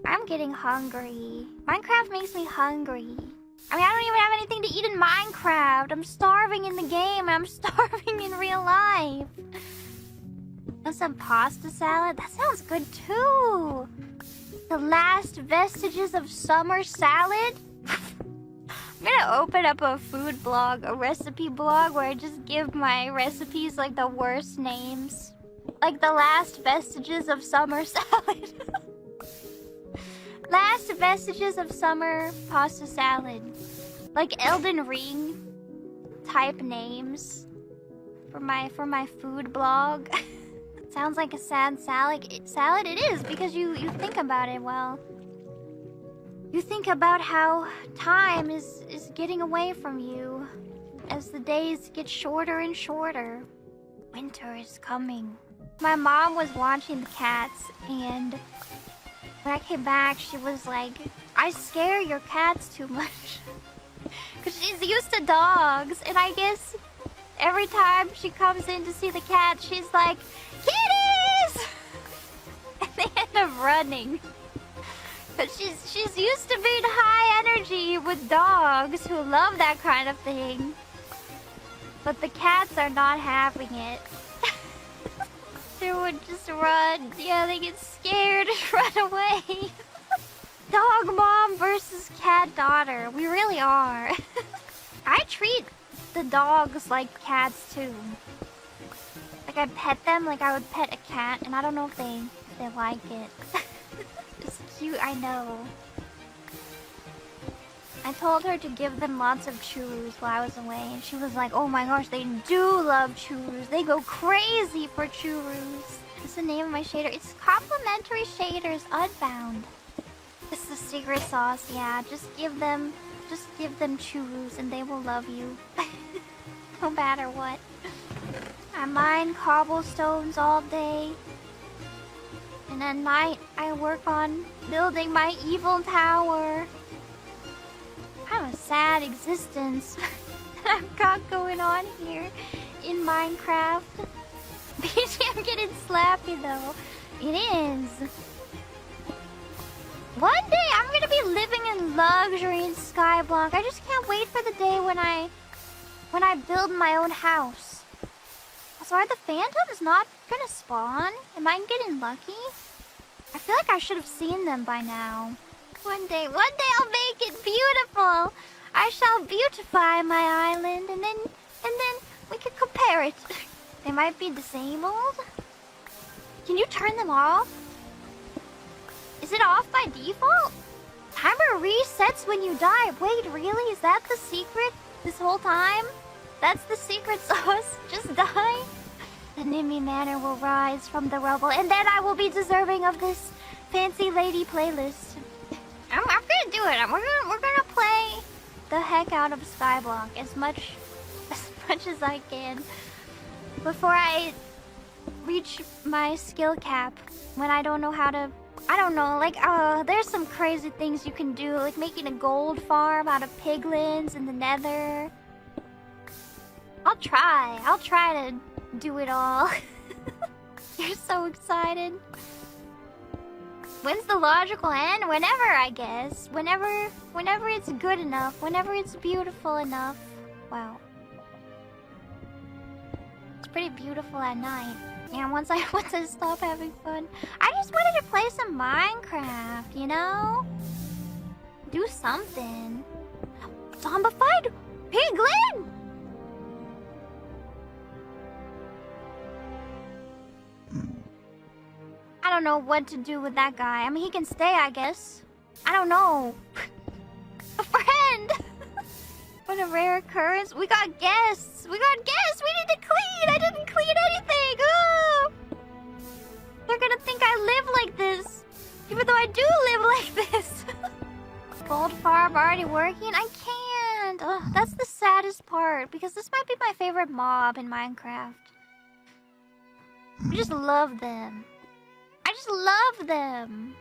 I'm getting hungry. Minecraft makes me hungry. I mean, I don't even have anything to eat in Minecraft. I'm starving in the game. I'm starving in real life. And some pasta salad? That sounds good too. The last vestiges of summer salad? I'm gonna open up a food blog, a recipe blog, where I just give my recipes like the worst names. Like the last vestiges of summer salad. Last vestiges of summer pasta salad. Like Elden Ring type names for my food blog. Sounds like a sad salad. It is, because you think about it, well. You think about how time is getting away from you as the days get shorter and shorter. Winter is coming. My mom was watching the cats, and when I came back, she was like, I scare your cats too much. Because she's used to dogs, and I guess every time she comes in to see the cat, she's like, kitties! And they end up running. But she's used to being high energy with dogs who love that kind of thing. But the cats are not having it. They would just run. Yeah, they get scared and run away. Dog mom versus cat daughter. We really are. I treat the dogs like cats too. Like I pet them like I would pet a cat, and I don't know if they like it. It's cute, I know. I told her to give them lots of churros while I was away, and she was like, oh my gosh, they do love churros. They go crazy for churros. That's the name of my shader. It's Complimentary Shaders Unbound. It's the secret sauce, yeah. Just give them churros and they will love you. No matter what. I mine cobblestones all day. And at night, I work on building my evil tower. I have a sad existence that I've got going on here in Minecraft. I'm getting slappy though. It is. One day I'm gonna be living in luxury in Skyblock. I just can't wait for the day when I build my own house. So are the phantoms not gonna spawn? Am I getting lucky? I feel like I should have seen them by now. One day I'll make it beautiful. I shall beautify my island, and then we can compare it. They might be disabled. Can you turn them off? Is it off by default? Timer resets when you die. Wait, really? Is that the secret this whole time? That's the secret sauce? Just die? The Nimi Manor will rise from the rubble, and then I will be deserving of this fancy lady playlist. I'm gonna do it. We're gonna play the heck out of Skyblock as much as I can before I reach my skill cap. When I don't know how to, I don't know, like there's some crazy things you can do, like making a gold farm out of piglins in the nether. I'll try to do it all. You're so excited. When's the logical end? Whenever, I guess. Whenever it's good enough. Whenever it's beautiful enough. Wow. It's pretty beautiful at night. And once I stop having fun. I just wanted to play some Minecraft, you know? Do something. Zombified piglin! I don't know what to do with that guy. I mean, he can stay, I guess. I don't know. A friend! What a rare occurrence. We got guests. We got guests. We need to clean. I didn't clean anything. Oh! They're gonna think I live like this. Even though I do live like this. Gold farm already working? I can't. Ugh, that's the saddest part. Because this might be my favorite mob in Minecraft. I just love them. I just love them.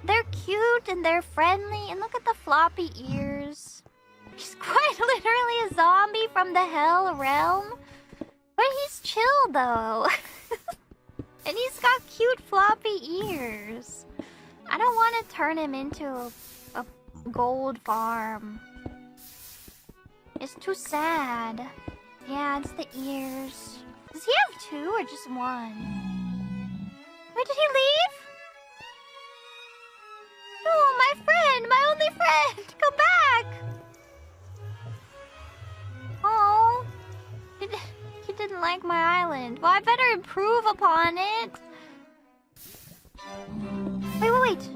They're cute and they're friendly. And look at the floppy ears. He's quite literally a zombie from the hell realm. But he's chill though. And he's got cute floppy ears. I don't want to turn him into a gold farm. It's too sad. Yeah, it's the ears. Does he have two or just one? Wait, did he leave? No, my friend, my only friend, come back. Oh, he didn't like my island. Well, I better improve upon it. Wait.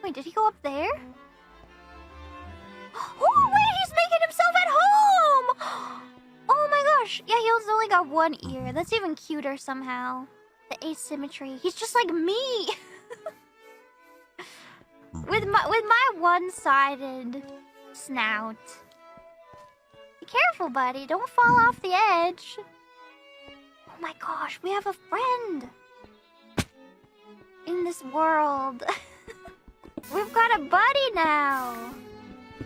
Wait, did he go up there? Oh, wait, he's making himself at home! Oh my gosh. Yeah, he's only got one ear. That's even cuter somehow. The asymmetry. He's just like me. with my one-sided snout. Be careful, buddy. Don't fall off the edge. Oh my gosh, we have a friend in this world. We've got a buddy now.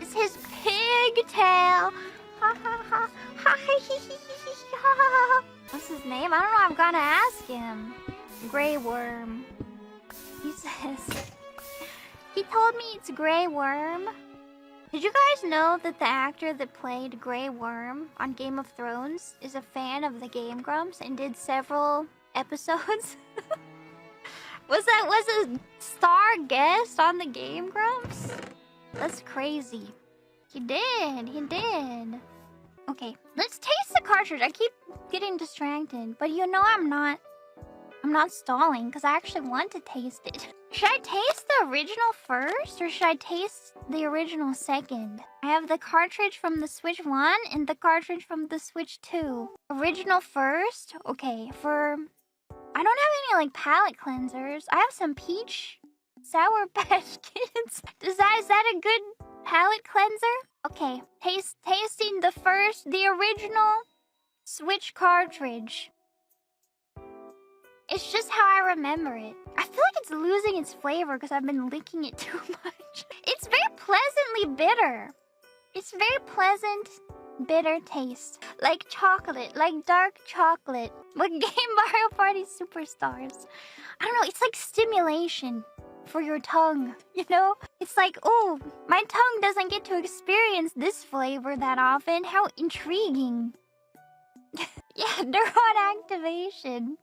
It's his pigtail. Ha ha ha ha ha. What's his name? I don't know. I've got to ask him. Grey Worm. He says. He told me it's Grey Worm. Did you guys know that the actor that played Grey Worm on Game of Thrones is a fan of the Game Grumps and did several episodes? was a star guest on the Game Grumps? That's crazy. He did. Okay, let's taste the cartridge. I keep getting distracted, but you know I'm not stalling because I actually want to taste it. Should I taste the original first or should I taste the original second? I have the cartridge from the Switch 1 and the cartridge from the Switch 2. Original first? Okay, I don't have any like palate cleansers. I have some peach Sour Patch Kids. Is that a good palate cleanser? Okay, tasting the original Switch cartridge. It's just how I remember it. I feel like it's losing its flavor because I've been licking it too much. It's very pleasantly bitter. It's very pleasant, bitter taste. Like chocolate, like dark chocolate. What game Mario Party Superstars? I don't know, it's like stimulation for your tongue, you know? It's like, oh, my tongue doesn't get to experience this flavor that often. How intriguing. Yeah, neuron activation.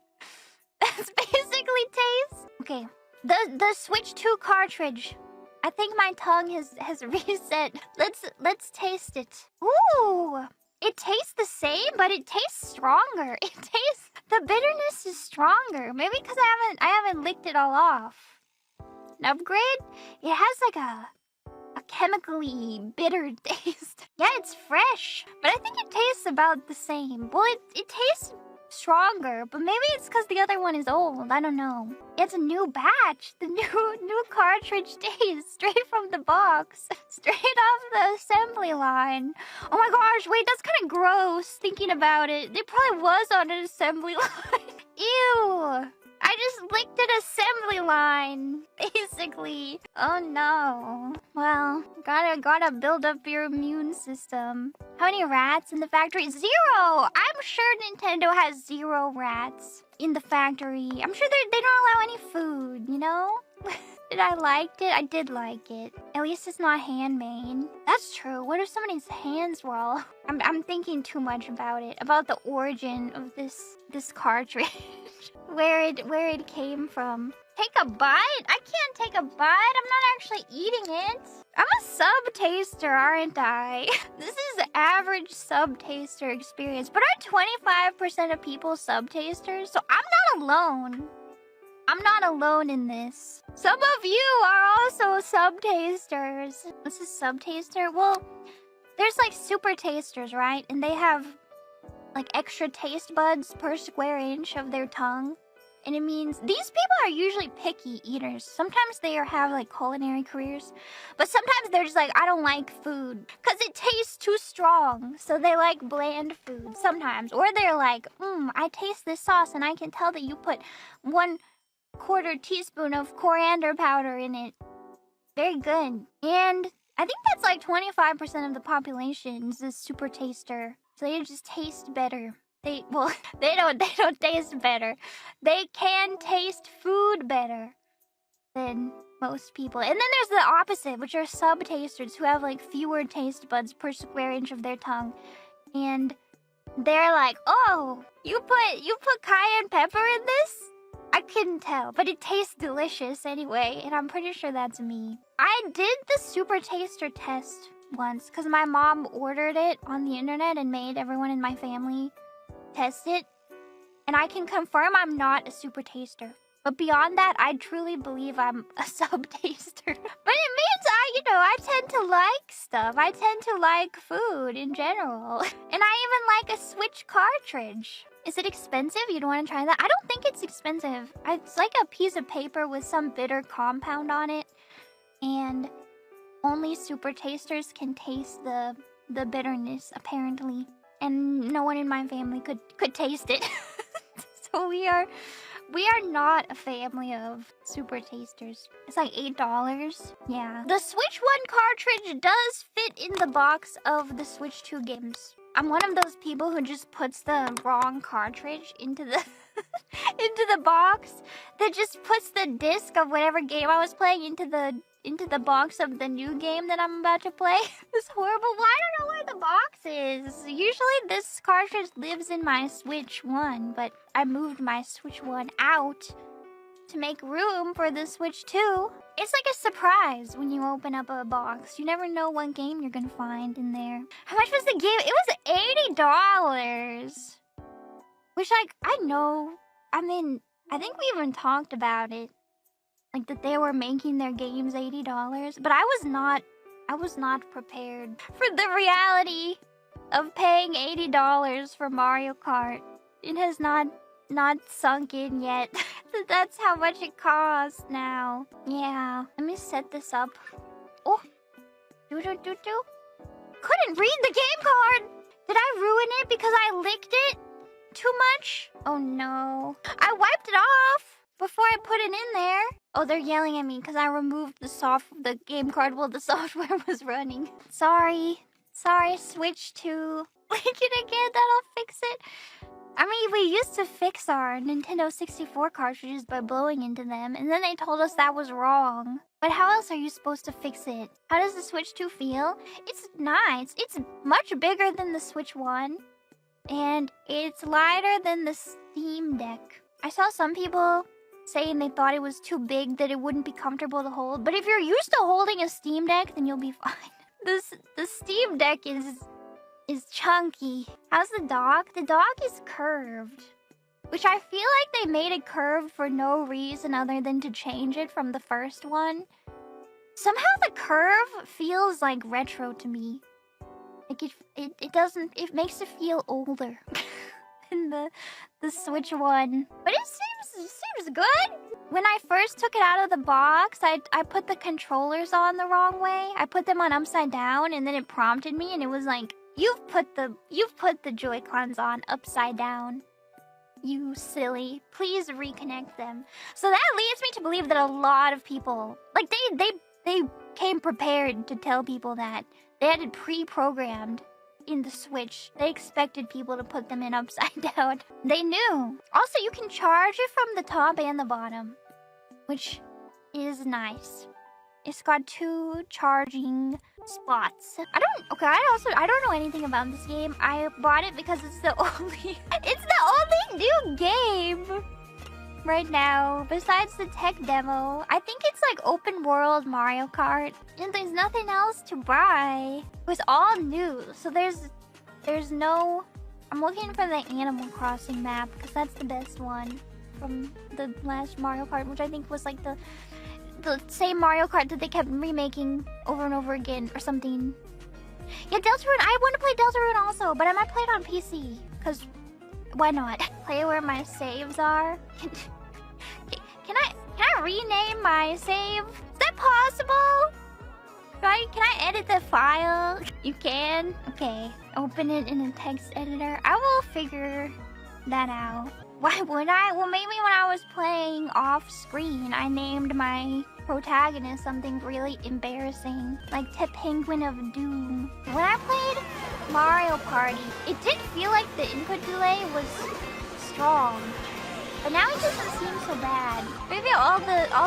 That's basically taste. Okay, the Switch 2 cartridge. I think my tongue has reset. Let's taste it. Ooh, it tastes the same, but it tastes stronger. The bitterness is stronger. Maybe because I haven't licked it all off. An upgrade? It has like a chemically bitter taste. Yeah, it's fresh, but I think it tastes about the same. Well, it tastes stronger, but maybe it's because the other one is old. I don't know. It's a new batch. The new cartridge taste straight from the box, straight off the assembly line. Oh my gosh, wait, that's kind of gross thinking about it. It probably was on an assembly line. Ew. I just licked an assembly line, basically. Oh no. Well, gotta build up your immune system. How many rats in the factory? 0! I'm sure Nintendo has 0 rats in the factory. I'm sure they don't allow any food, you know? Did I like it? I did like it. At least it's not handmade. That's true. What if somebody's hands were all... I'm thinking too much about it. About the origin of this cartridge. where it came from. Take a bite? I can't take a bite. I'm not actually eating it. I'm a sub-taster, aren't I? This is average sub-taster experience. But aren't 25% of people sub-tasters? So I'm not alone. I'm not alone in this. Some of you are also sub-tasters. What's a sub-taster? Well, there's like super tasters, right? And they have like extra taste buds per square inch of their tongue. And it means these people are usually picky eaters. Sometimes they have like culinary careers, but sometimes they're just like, I don't like food because it tastes too strong. So they like bland food sometimes. Or they're like, I taste this sauce and I can tell that you put 1/4 teaspoon of coriander powder in it. Very good. And I think that's like 25% of the population is a super taster. So they just taste better. They don't taste better. They can taste food better than most people. And then there's the opposite, which are sub-tasters who have like fewer taste buds per square inch of their tongue. And they're like, oh, you put cayenne pepper in this? I couldn't tell, but it tastes delicious anyway, and I'm pretty sure that's me. I did the super taster test once because my mom ordered it on the internet and made everyone in my family test it, and I can confirm I'm not a super taster. But beyond that, I truly believe I'm a sub-taster. But it means I tend to like stuff. I tend to like food in general. And I even like a Switch cartridge. Is it expensive? You'd want to try that? I don't think it's expensive. It's like a piece of paper with some bitter compound on it. And only super tasters can taste the bitterness, apparently. And no one in my family could taste it. So we are not a family of super tasters. It's like $8. Yeah. The Switch 1 cartridge does fit in the box of the Switch 2 games. I'm one of those people who just puts the wrong cartridge into the into the box. That just puts the disc of whatever game I was playing into the box of the new game that I'm about to play. It's horrible. Well, I don't know where the box is. Usually this cartridge lives in my Switch 1, but I moved my Switch 1 out to make room for the Switch 2. It's like a surprise when you open up a box. You never know what game you're gonna find in there. How much was the game? It was $80. Which, like, I know. I mean, I think we even talked about it. Like, that they were making their games $80. But I was not prepared for the reality of paying $80 for Mario Kart. It has not sunk in yet. That's how much it costs now. Yeah. Let me set this up. Oh. Couldn't read the game card. Did I ruin it because I licked it too much? Oh no. I wiped it off before I put it in there. Oh, they're yelling at me because I removed the game card while the software was running. Sorry, Switch 2. Lick it again, that'll fix it. I mean, we used to fix our Nintendo 64 cartridges by blowing into them, and then they told us that was wrong. But how else are you supposed to fix it? How does the Switch 2 feel? It's nice. It's much bigger than the Switch 1, and it's lighter than the Steam Deck. I saw some people saying they thought it was too big, that it wouldn't be comfortable to hold. But if you're used to holding a Steam Deck, then you'll be fine. The Steam Deck is chunky. How's the dock? The dock is curved, which I feel like they made it curved for no reason other than to change it from the first one. Somehow the curve feels like retro to me. Like it makes it feel older than the Switch 1. But it seems good. When I first took it out of the box, I put the controllers on the wrong way. I put them on upside down, and then it prompted me, and it was like, You've put the Joy-Cons on upside down. You silly. Please reconnect them. So that leads me to believe that a lot of people, like, they came prepared to tell people that. They had it pre-programmed in the Switch. They expected people to put them in upside down. They knew. Also, you can charge it from the top and the bottom, which is nice. It's got 2 charging spots. I don't know anything about this game. I bought it because it's the only new game right now besides the tech demo. I think it's like open world Mario Kart, and there's nothing else to buy. It was all new, so there's no. I'm looking for the Animal Crossing map because that's the best one from the last Mario Kart, which I think was like the same Mario Kart that they kept remaking over and over again or something. Yeah, Deltarune. I want to play Deltarune also, but I might play it on PC. Because why not? Play where my saves are. Can I rename my save? Is that possible? Right? Can I edit the file? You can? Okay. Open it in a text editor. I will figure that out. Why would I? Well, maybe when I was playing off screen, I named my protagonist something really embarrassing, like the Penguin of Doom. When I played Mario Party, it did feel like the input delay was strong, but now it doesn't seem so bad. Maybe all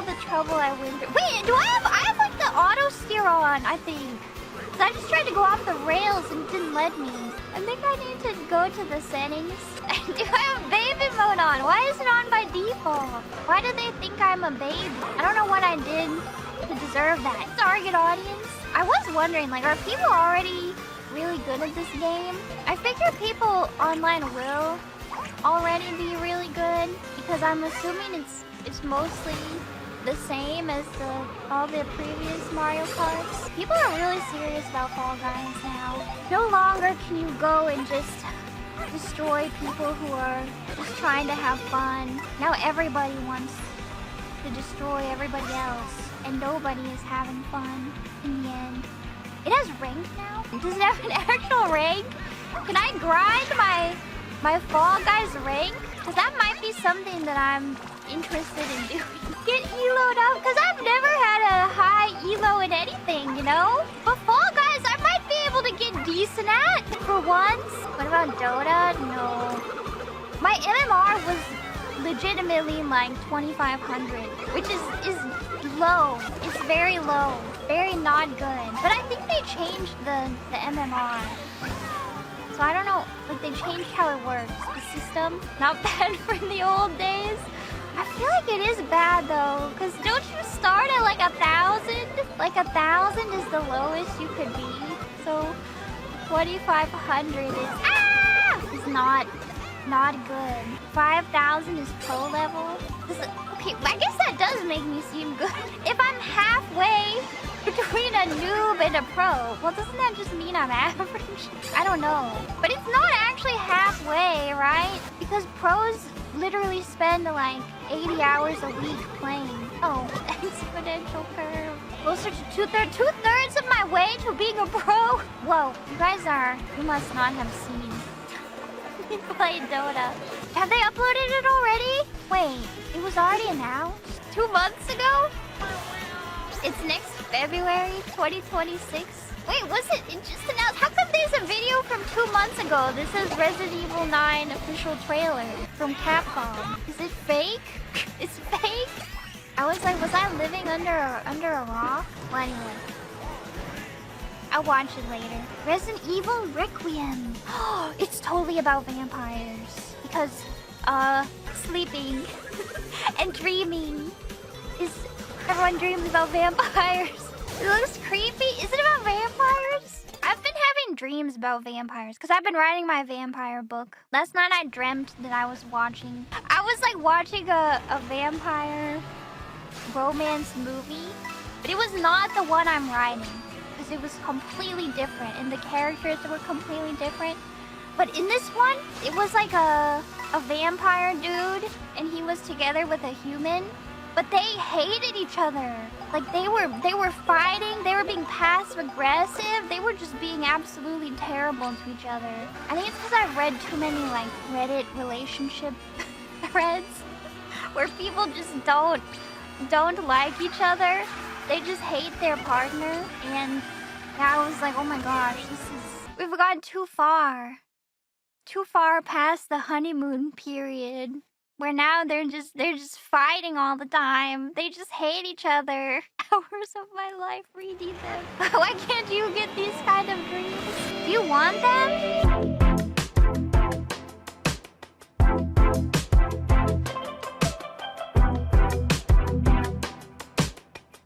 the trouble I went through. Wait, I have like the auto steer on? I think. 'Cause I just tried to go off the rails and it didn't let me. I think I need to go to the settings. Do I have baby mode on? Why is it on by default? Why do they think I'm a baby? I don't know what I did to deserve that. Target audience? I was wondering, like, are people already really good at this game? I figure people online will already be really good because I'm assuming it's mostly the same as all the previous Mario Karts. People are really serious about Fall Guys now. No longer can you go and just destroy people who are just trying to have fun. Now everybody wants to destroy everybody else, and nobody is having fun in the end. It has rank now? Does it have an actual rank? Can I grind my Fall Guys rank? Because that might be something that I'm interested in doing. Get elo'd up, because I've never had a high elo in anything, you know? But Fall Guys, I might be able to get decent at for once. What about Dota? No. My MMR was legitimately like 2,500, which is low. It's very low. Very not good. But I think they changed the MMR. So I don't know, like they changed how it works. The system, not bad for the old days. I feel like it is bad though, because don't you start at like 1,000? Like 1,000 is the lowest you could be. So 2,500 is not good. 5,000 is pro level. Okay, I guess that does make me seem good. If I'm halfway between a noob and a pro, well, doesn't that just mean I'm average? I don't know. But it's not actually halfway, right? Because pros literally spend like 80 hours a week playing. Oh, exponential curve. Closer to two-thirds of my way to being a pro. Whoa, you must not have seen me play Dota. Have they uploaded it already? Wait, it was already announced 2 months ago? It's next February 2026. Wait, was it just announced? How come there's a video from 2 months ago? This is Resident Evil 9 official trailer from Capcom. Is it fake? It's fake? I was like, was I living under a rock? Well, anyway. I'll watch it later. Resident Evil Requiem. It's totally about vampires. Because, sleeping and dreaming is... Everyone dreams about vampires. It looks creepy. Is it about vampires? I've been having dreams about vampires because I've been writing my vampire book. Last night I dreamt that I was watching... I was like watching a vampire romance movie. But it was not the one I'm writing. Because it was completely different. And the characters were completely different. But in this one, it was like a vampire dude. And he was together with a human. But they hated each other. Like they were fighting, they were being passive aggressive, they were just being absolutely terrible to each other. I think it's because I've read too many like Reddit relationship threads where people just don't like each other. They just hate their partner, and I was like, oh my gosh, we've gone too far. Too far past the honeymoon period. Where now they're just fighting all the time. They just hate each other. Hours of my life reading them. Why can't you get these kind of dreams? Do you want them?